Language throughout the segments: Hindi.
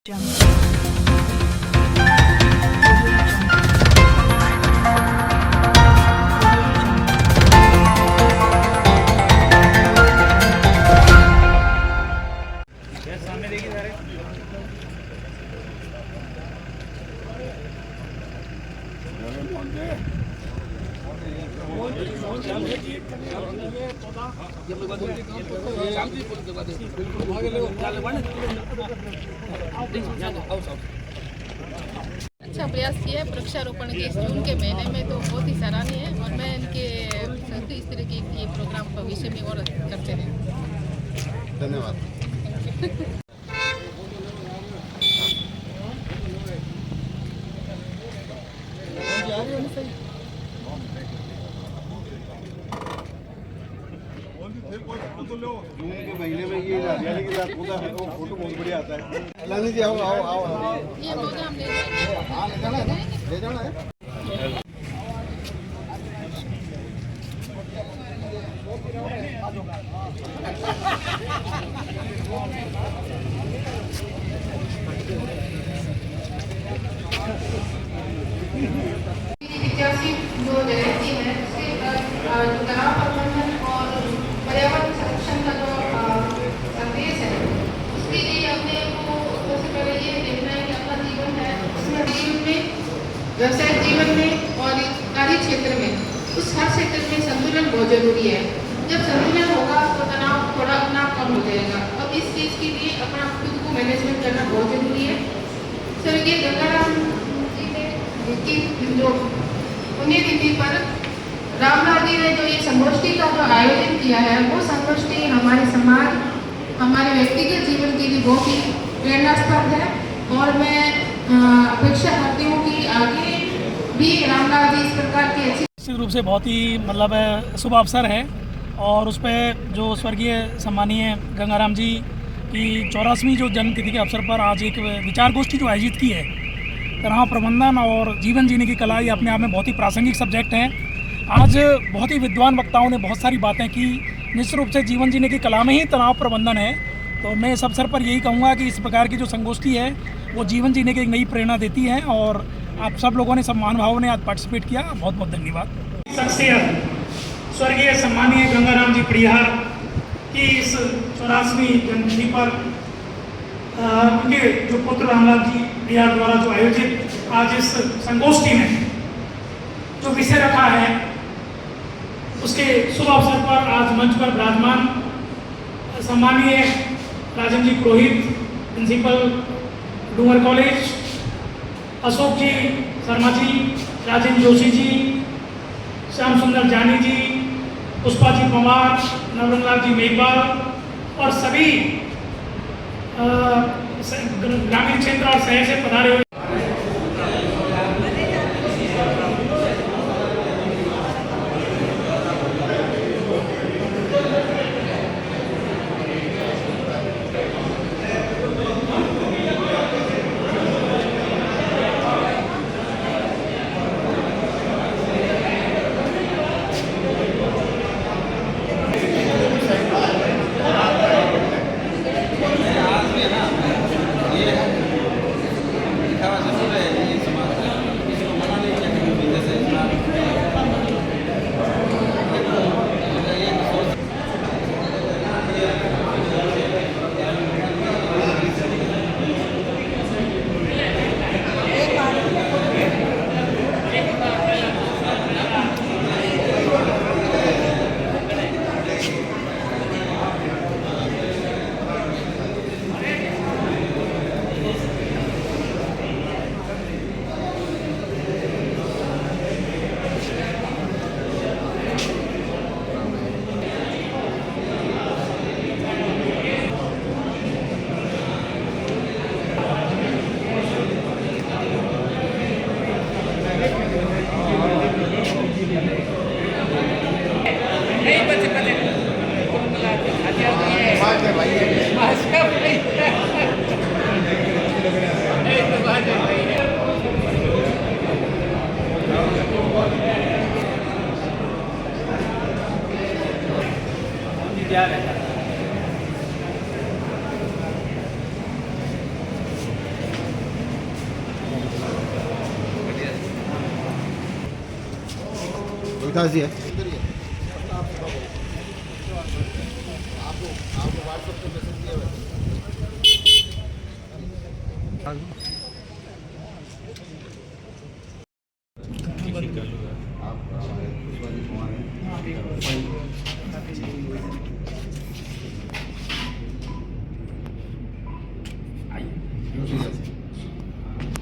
अच्छा प्रयास किया है वृक्षारोपण के इस जून के महीने में, तो बहुत ही सराहनीय है और मैं इनके साथ इस तरह के ये प्रोग्राम भविष्य में और करते रहें। धन्यवाद। जून के महीने में ये हरियाली के साथ पूरा फोटो बहुत बढ़िया आता है। लानी जी आओ आओ आओ आओ। ये पौधा हम ले हाँ ले जाना है, ले जाना है। विद्यार्थी जो रहती है उसके तनाव प्रबंधन और पर्यावरण संरक्षण का जो संदेश है, उसके लिए अपने को सबसे पहले ये देखना है कि अपना जीवन है उसमें जीवन में, व्यवसायिक जीवन में और कार्य क्षेत्र में, उस हर क्षेत्र में संतुलन बहुत जरूरी है। जब संतुलन होगा तो तनाव थोड़ा अपना कम हो जाएगा। अब इस चीज़ के लिए अपना खुद को मैनेजमेंट करना बहुत जरूरी है। स्वर्गीय गंगाराम जी ने की जो पुण्यतिथि पर रामलाल जी ने जो ये संगोष्ठी का जो आयोजन किया है, वो संगोष्ठी हमारे समाज, हमारे व्यक्तिगत जीवन के लिए बहुत ही प्रेरणास्पद है और मैं अपेक्षा करती हूँ कि आगे भी रामलाल जी इस प्रकार की अच्छी निश्चित रूप से बहुत ही मतलब शुभ अवसर है और उस पर जो स्वर्गीय सम्मानीय गंगाराम जी की 84वीं जो जन्मतिथि के अवसर पर आज एक विचार गोष्ठी जो आयोजित की है, तनाव प्रबंधन और जीवन जीने की कला, ये अपने आप में बहुत ही प्रासंगिक सब्जेक्ट हैं। आज बहुत ही विद्वान वक्ताओं ने बहुत सारी बातें की। निश्चित रूप से जीवन जीने की कला में ही तनाव प्रबंधन है। तो मैं इस अवसर पर यही कहूँगा कि इस प्रकार की जो संगोष्ठी है वो जीवन जीने की एक नई प्रेरणा देती है और आप सब लोगों ने, सब महानुभावों ने आज पार्टिसिपेट किया। बहुत बहुत धन्यवाद। शख्सियत स्वर्गीय सम्मानीय गंगाराम जी परिहार की इस 84वीं जन्मतिथि पर उनके जो पुत्र रामलाल जी परिहार द्वारा जो आयोजित आज इस संगोष्ठी में जो विषय रखा है, उसके शुभ अवसर पर आज मंच पर विराजमान सम्मानीय राजन जी पुरोहित, प्रिंसिपल डूंगर कॉलेज, अशोक जी शर्मा जी, राजेंद्र जोशी जी, श्याम सुंदर जानी जी, पुष्पा जी पवार, नवरंगलाल जी मेघवाल और सभी ग्रामीण क्षेत्र और शहर से पधारे हुए विकास जी है।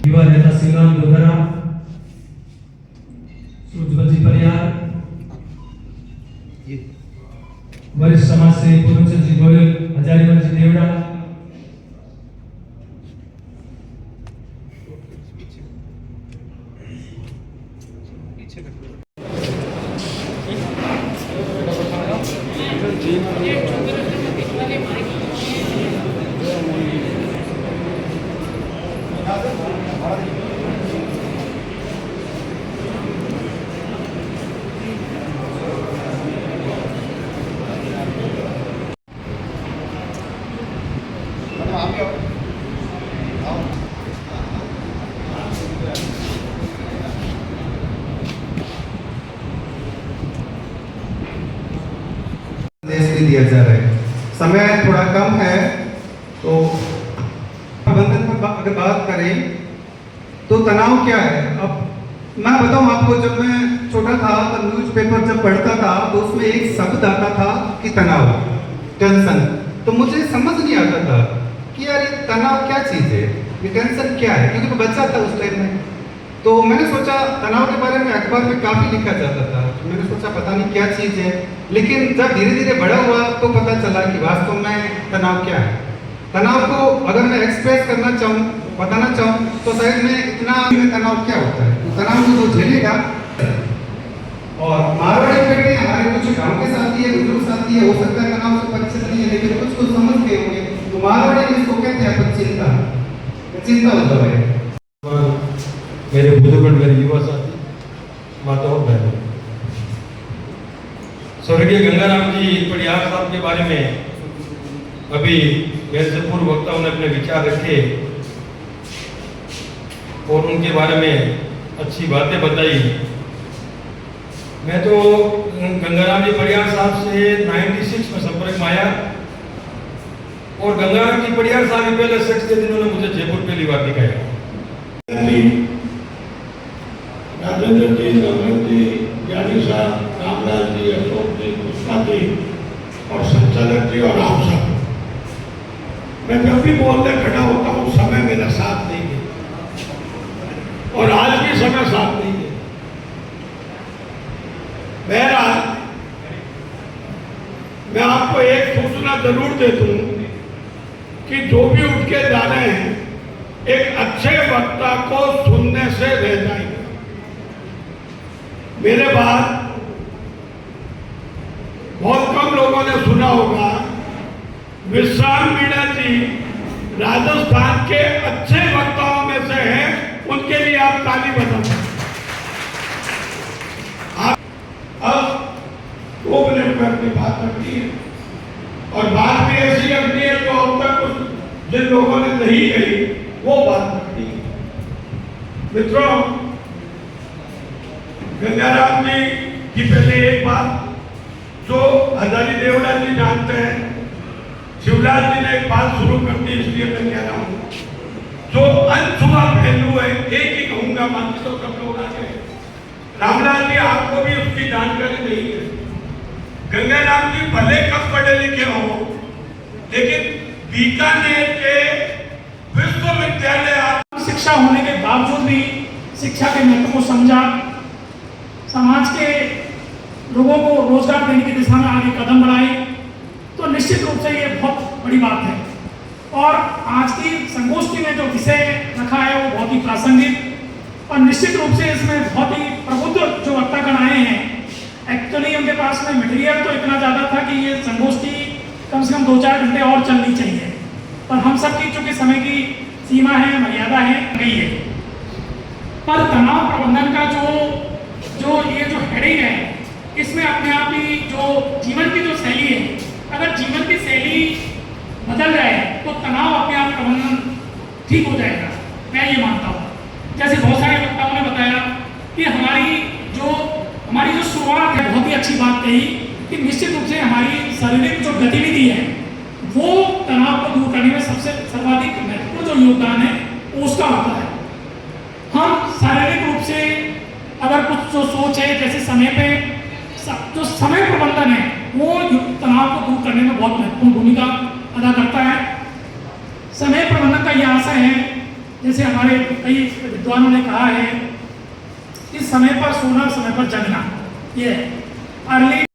युवा नेता सिंगाम गंगाराम, सूरजवंशी परियार, वरिष्ठ समाज सेवी पूरनचंद जी गोयल, हजारीमल जी देवड़ा, दिया जा रहा है। समय थोड़ा कम है, तो प्रबंधन पर अगर बात करें तो तनाव क्या है। अब मैं बताऊं आपको, जब मैं छोटा था तब न्यूज़पेपर जब पढ़ता था तो उसमें एक शब्द आता था कि तनाव, टेंशन। तो मुझे समझ नहीं आता था कि यार ये तनाव क्या चीज़ है, ये टेंशन क्या है, क्योंकि मैं बच्चा था उस टाइम में। तो मैंने सोचा तनाव के बारे में अखबार में काफ़ी लिखा जाता था, तो मैंने सोचा पता नहीं क्या चीज़ है। लेकिन जब धीरे धीरे बड़ा हुआ तो पता चला कि वास्तव में तनाव क्या है। तनाव को अगर मैं एक्सप्रेस करना चाहूँ, बताना चाहूँ, तो शायद मैं इतना तनाव क्या होता है, तो तनाव को जो झेलेगा। और मारवाड़ी में हमारे कुछ गाँव के साथी है, बुजुर्ग साथी है, हो सकता है तनाव से परिचित नहीं है, लेकिन कुछ कुछ समझ गए होंगे। तो मारवाड़ी में इसको कहते हैं चिंता, चिंता मतलब है। मेरे बुजुर्ग, मेरे युवा साथी, माताओं बहनों, स्वर्गीय गंगाराम जी परियार साहब के बारे में अभी मेरे से पूर्व वक्ताओं ने अपने विचार रखे और उनके बारे में अच्छी बातें बताई। मैं तो गंगाराम जी परियार साहब से 96 में संपर्क में आया और गंगाराम जी परियार साहब पहले शख्स थे जिन्होंने मुझे जयपुर पहली बार दिखाया। राजेंद्र जी, रमन जी, ज्ञानी साहब, रामलाल जी, अशोक जी, पुष्पा जी और संचालक जी और आप सब, मैं जब भी बोलने खड़ा होता हूँ समय मेरा साथ नहीं है और आज भी समय साथ नहीं है। बहरहाल मैं आपको एक सूचना जरूर दे दूं कि जो भी उठ के जा रहे हैं एक अच्छे वक्ता को सुनने से रह जाएंगे। मेरे बाद बहुत कम लोगों ने सुना होगा, विश्राम मीणा जी राजस्थान के अच्छे वक्ताओं में से हैं, उनके लिए आप ताली बजाएं। अब 2 मिनट में अपनी बात रखनी है और बात भी ऐसी रखनी है तो अब तक जिन लोगों ने नहीं कही वो बात रखनी है। मित्रों, गंगाराम जी की पहले एक बात जो हजारी देवड़ा जी जानते हैं, शिवलाल जी ने एक बात शुरू कर दी, इसलिए मैं कह रहा हूं, जो अनछुआ पहलू है एक ही कहूंगा, बाकी तो सब लोग आ गए। रामलाल जी आपको भी उसकी जानकारी नहीं है। गंगाराम जी भले कब पढ़े लिखे हो, लेकिन बीकानेर के विश्वविद्यालय शिक्षा होने के बावजूद भी शिक्षा के महत्व को समझा, समाज के लोगों को रोजगार देने की दिशा में आगे कदम बढ़ाए, तो निश्चित रूप से ये बहुत बड़ी बात है। और आज की संगोष्ठी में जो विषय रखा है वो बहुत ही प्रासंगिक और निश्चित रूप से इसमें बहुत ही प्रबुद्ध जो वक्तागण आए हैं। एक्चुअली उनके पास में मटेरियल तो इतना ज़्यादा था कि ये संगोष्ठी कम से कम 2-4 घंटे और चलनी चाहिए, पर हम सब की चूंकि समय की सीमा है, मर्यादा है, गई है। पर तनाव प्रबंधन का जो ये जो हेडिंग है, इसमें अपने आप ही जो जीवन की जो शैली है, अगर जीवन की शैली बदल जाए तो तनाव अपने आप प्रबंधन ठीक हो जाएगा, मैं ये मानता हूँ। जैसे बहुत सारे वक्ताओं ने बताया कि हमारी जो स्वास्थ्य है, बहुत ही अच्छी बात कही कि निश्चित रूप से हमारी शारीरिक जो गतिविधि है वो तनाव को दूर करने में सबसे सर्वाधिक महत्वपूर्ण जो योगदान है उसका होता है। हम शारीरिक रूप से अगर कुछ जो सोच है, जैसे समय पे जो समय प्रबंधन है वो तनाव को दूर करने में बहुत महत्वपूर्ण भूमिका अदा करता है। समय प्रबंधन का यह आशय है, जैसे हमारे कई विद्वानों ने कहा है कि समय पर सोना, समय पर जगना, ये अर्ली